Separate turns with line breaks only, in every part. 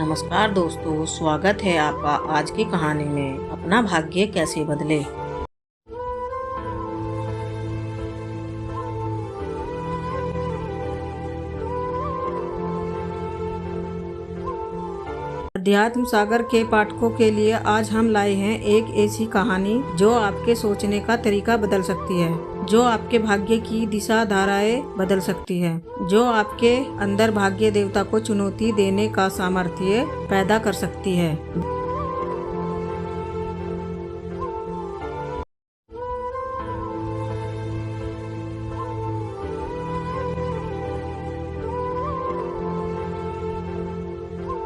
नमस्कार दोस्तों, स्वागत है आपका आज की कहानी में। अपना भाग्य कैसे बदले। अध्यात्म सागर के पाठकों के लिए आज हम लाए हैं एक ऐसी कहानी जो आपके सोचने का तरीका बदल सकती है, जो आपके भाग्य की दिशा धाराएं बदल सकती है, जो आपके अंदर भाग्य देवता को चुनौती देने का सामर्थ्य पैदा कर सकती है।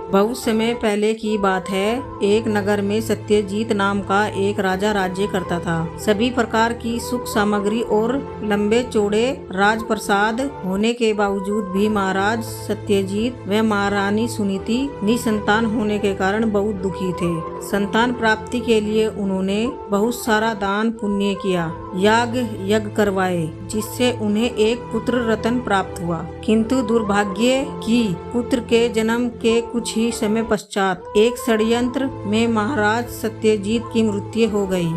बहुत समय पहले की बात है। एक नगर में सत्यजीत नाम का एक राजा राज्य करता था। सभी प्रकार की सुख सामग्री और लंबे चौड़े राजप्रसाद होने के बावजूद भी महाराज सत्यजीत व महारानी सुनीति निसंतान होने के कारण बहुत दुखी थे। संतान प्राप्ति के लिए उन्होंने बहुत सारा दान पुण्य किया, याग यज्ञ करवाए, जिससे उन्हें एक पुत्र रत्न प्राप्त हुआ। किंतु दुर्भाग्य की पुत्र के जन्म के कुछ ही समय पश्चात एक षड्यंत्र में महाराज सत्यजीत की मृत्यु हो गई।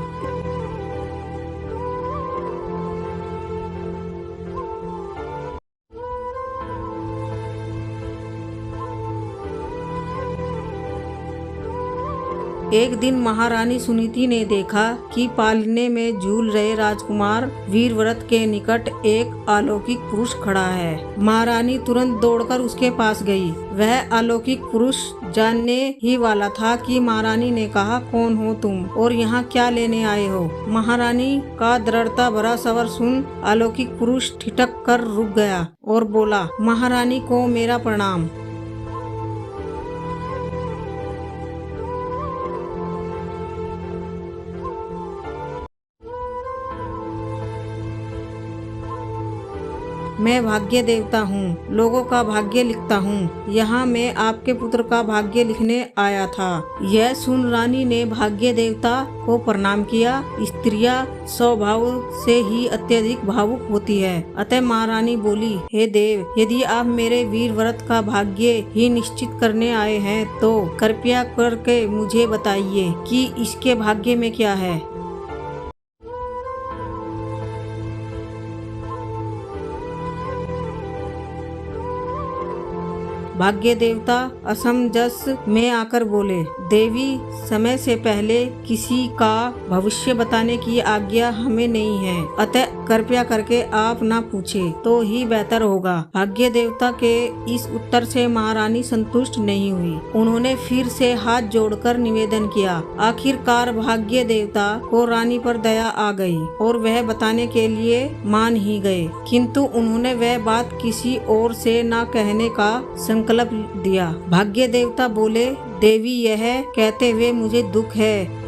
एक दिन महारानी सुनीति ने देखा कि पालने में झूल रहे राजकुमार वीरव्रत के निकट एक अलौकिक पुरुष खड़ा है। महारानी तुरंत दौड़कर उसके पास गई। वह अलौकिक पुरुष जानने ही वाला था कि महारानी ने कहा, कौन हो तुम और यहाँ क्या लेने आए हो? महारानी का दृढ़ता भरा स्वर सुन अलौकिक पुरुष ठिठक कर रुक गया और बोला, महारानी को मेरा प्रणाम। मैं भाग्य देवता हूँ, लोगों का भाग्य लिखता हूँ। यहाँ मैं आपके पुत्र का भाग्य लिखने आया था। यह सुन रानी ने भाग्य देवता को प्रणाम किया। स्त्रियाँ स्वभाव से ही अत्यधिक भावुक होती है, अतः महारानी बोली, हे देव, यदि आप मेरे वीर व्रत का भाग्य ही निश्चित करने आए हैं तो कृपया करके मुझे बताइए कि इसके भाग्य में क्या है। भाग्य देवता असमंजस में आकर बोले, देवी, समय से पहले किसी का भविष्य बताने की आज्ञा हमें नहीं है, अतः कृपया करके आप ना पूछे तो ही बेहतर होगा। भाग्य देवता के इस उत्तर से महारानी संतुष्ट नहीं हुई। उन्होंने फिर से हाथ जोड़कर निवेदन किया। आखिरकार भाग्य देवता को रानी पर दया आ गई और वह बताने के लिए मान ही गए, किंतु उन्होंने वह बात किसी और से न कहने का संकल्प दिया। भाग्य देवता बोले, देवी, यह कहते हुए मुझे दुख है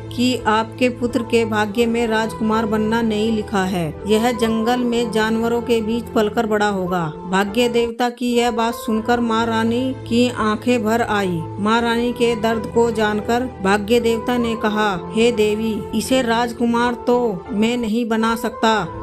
कि आपके पुत्र के भाग्य में राजकुमार बनना नहीं लिखा है। यह जंगल में जानवरों के बीच पलकर बड़ा होगा। भाग्य देवता की यह बात सुनकर महारानी की आंखें भर आई। महारानी के दर्द को जानकर भाग्य देवता ने कहा, हे देवी, इसे राजकुमार तो मैं नहीं बना सकता।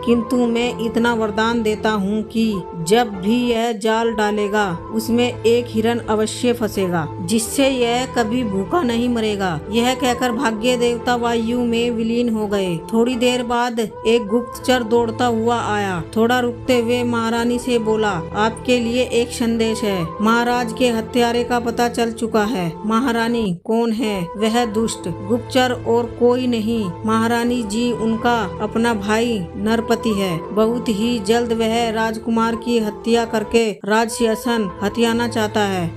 किंतु मैं इतना वरदान देता हूँ कि जब भी यह जाल डालेगा उसमें एक हिरन अवश्य फंसेगा, जिससे यह कभी भूखा नहीं मरेगा। यह कहकर भाग्य देवता वायु में विलीन हो गए। थोड़ी देर बाद एक गुप्तचर दौड़ता हुआ आया। थोड़ा रुकते हुए महारानी से बोला, आपके लिए एक संदेश है। महाराज के हत्यारे का पता चल चुका है। महारानी, कौन है वह दुष्ट? गुप्तचर और कोई नहीं, महारानी जी, उनका अपना भाई नरपति है। बहुत ही जल्द वह राजकुमार की हत्या करके राज सिंहासन हथियाना चाहता है।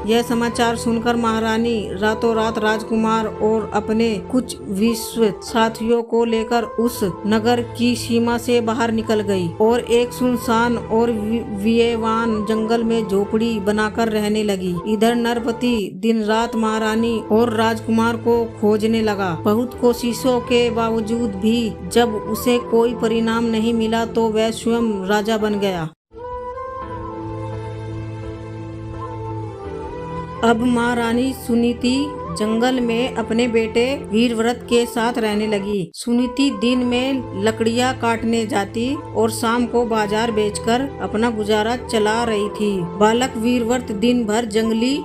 यह समाचार सुनकर महारानी रातों रात राजकुमार और अपने कुछ विश्व साथियों को लेकर उस नगर की सीमा से बाहर निकल गई और एक सुनसान और वियवान जंगल में झोपड़ी बनाकर रहने लगी। इधर नरपति दिन रात महारानी और राजकुमार को खोजने लगा। बहुत कोशिशों के बावजूद भी जब उसे कोई परिणाम नहीं मिला तो वह स्वयं राजा बन गया। अब महारानी सुनीति जंगल में अपने बेटे वीरव्रत के साथ रहने लगी। सुनीति दिन में लकड़ियां काटने जाती और शाम को बाजार बेचकर अपना गुजारा चला रही थी। बालक वीरव्रत दिन भर जंगली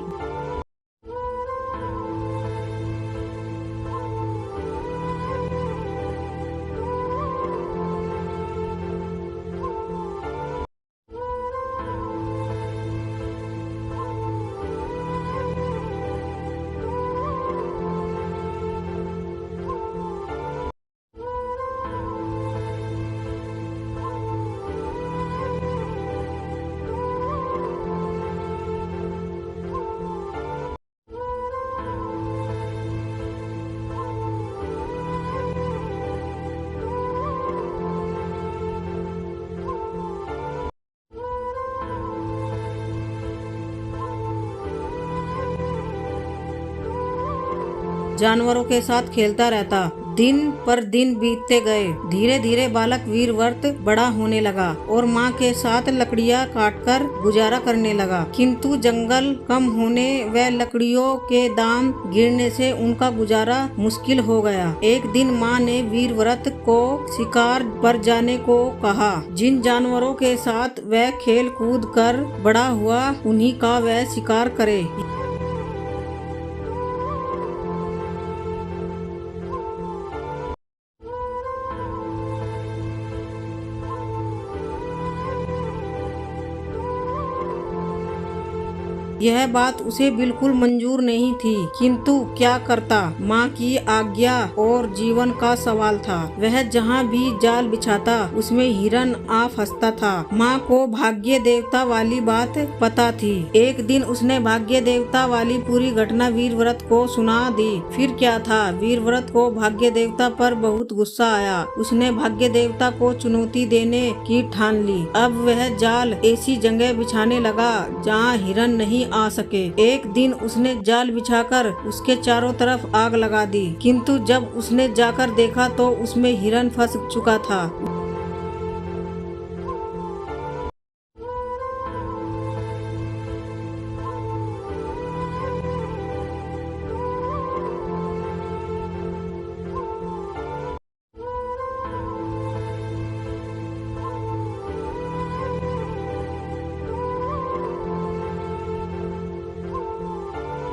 जानवरों के साथ खेलता रहता। दिन पर दिन बीतते गए। धीरे धीरे बालक वीरव्रत बड़ा होने लगा और माँ के साथ लकड़ियाँ काटकर गुजारा करने लगा। किंतु जंगल कम होने व लकड़ियों के दाम गिरने से उनका गुजारा मुश्किल हो गया। एक दिन माँ ने वीरव्रत को शिकार पर जाने को कहा। जिन जानवरों के साथ वह खेल कूद कर बड़ा हुआ उन्हीं का वह शिकार करे। यह बात उसे बिल्कुल मंजूर नहीं थी, किंतु क्या करता, माँ की आज्ञा और जीवन का सवाल था। वह जहाँ भी जाल बिछाता उसमें हिरन आ फंसता था। माँ को भाग्य देवता वाली बात पता थी। एक दिन उसने भाग्य देवता वाली पूरी घटना वीरव्रत को सुना दी। फिर क्या था, वीरव्रत को भाग्य देवता पर बहुत गुस्सा आया। उसने भाग्य देवता को चुनौती देने की ठान ली। अब वह जाल ऐसी जगह बिछाने लगा जहाँ हिरन नहीं आ सके। एक दिन उसने जाल बिछाकर उसके चारों तरफ आग लगा दी, किंतु जब उसने जाकर देखा तो उसमें हिरन फंस चुका था।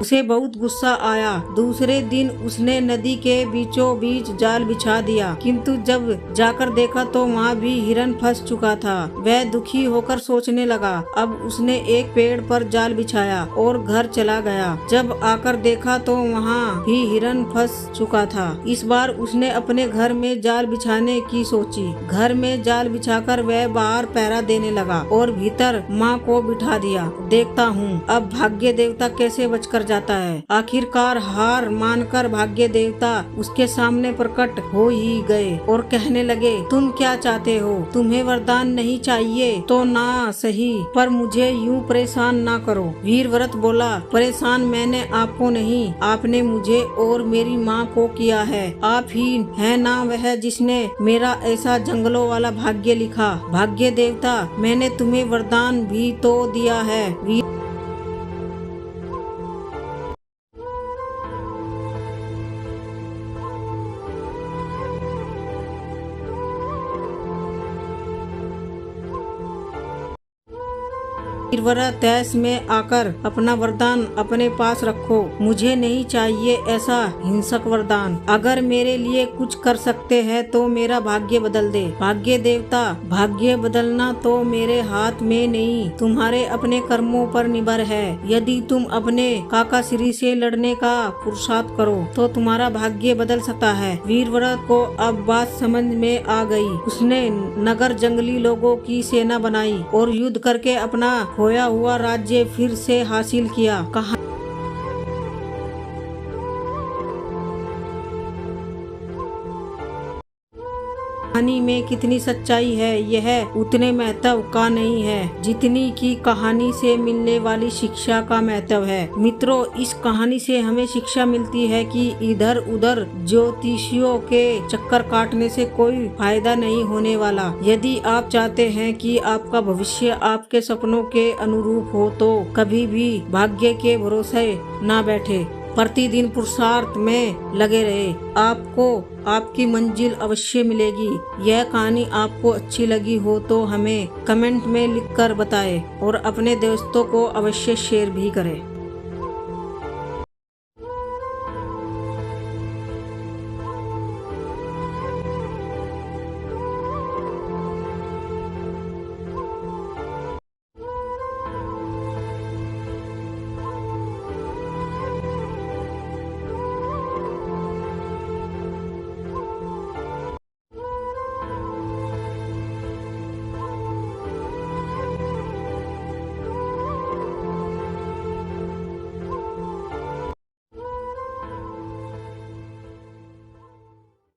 उसे बहुत गुस्सा आया। दूसरे दिन उसने नदी के बीचों बीच जाल बिछा दिया, किंतु जब जाकर देखा तो वहाँ भी हिरन फंस चुका था। वह दुखी होकर सोचने लगा। अब उसने एक पेड़ पर जाल बिछाया और घर चला गया। जब आकर देखा तो वहाँ भी हिरन फंस चुका था। इस बार उसने अपने घर में जाल बिछाने की सोची। घर में जाल बिछाकर वह बाहर पहरा देने लगा और भीतर माँ को बिठा दिया। देखता हूँ अब भाग्य देवता कैसे बचकर जाता है। आखिरकार हार मानकर भाग्य देवता उसके सामने प्रकट हो ही गए और कहने लगे, तुम क्या चाहते हो? तुम्हें वरदान नहीं चाहिए तो ना सही, पर मुझे यूं परेशान ना करो। वीरव्रत बोला, परेशान मैंने आपको नहीं, आपने मुझे और मेरी माँ को किया है। आप ही है ना वह जिसने मेरा ऐसा जंगलों वाला भाग्य लिखा। भाग्य देवता, मैंने तुम्हें वरदान भी तो दिया है। वीरव्रत तैस में आकर अपना वरदान अपने पास रखो। मुझे नहीं चाहिए ऐसा हिंसक वरदान। अगर मेरे लिए कुछ कर सकते हैं तो मेरा भाग्य बदल दे। भाग्य देवता, भाग्य बदलना तो मेरे हाथ में नहीं, तुम्हारे अपने कर्मों पर निर्भर है। यदि तुम अपने काकाश्री से लड़ने का पुरुषार्थ करो तो तुम्हारा भाग्य बदल सकता है। वीरव्रत को अब बात समझ में आ गई। उसने नगर जंगली लोगों की सेना बनाई और युद्ध करके अपना खोया हुआ राज्य फिर से हासिल किया। कहा कहानी में कितनी सच्चाई है यह उतने महत्व का नहीं है जितनी की कहानी से मिलने वाली शिक्षा का महत्व है। मित्रों, इस कहानी से हमें शिक्षा मिलती है कि इधर उधर ज्योतिषियों के चक्कर काटने से कोई फायदा नहीं होने वाला। यदि आप चाहते हैं कि आपका भविष्य आपके सपनों के अनुरूप हो तो कभी भी भाग्य के भरोसे ना बैठे, प्रतिदिन पुरुषार्थ में लगे रहे। आपको आपकी मंजिल अवश्य मिलेगी। यह कहानी आपको अच्छी लगी हो तो हमें कमेंट में लिखकर बताएं और अपने दोस्तों को अवश्य शेयर भी करें।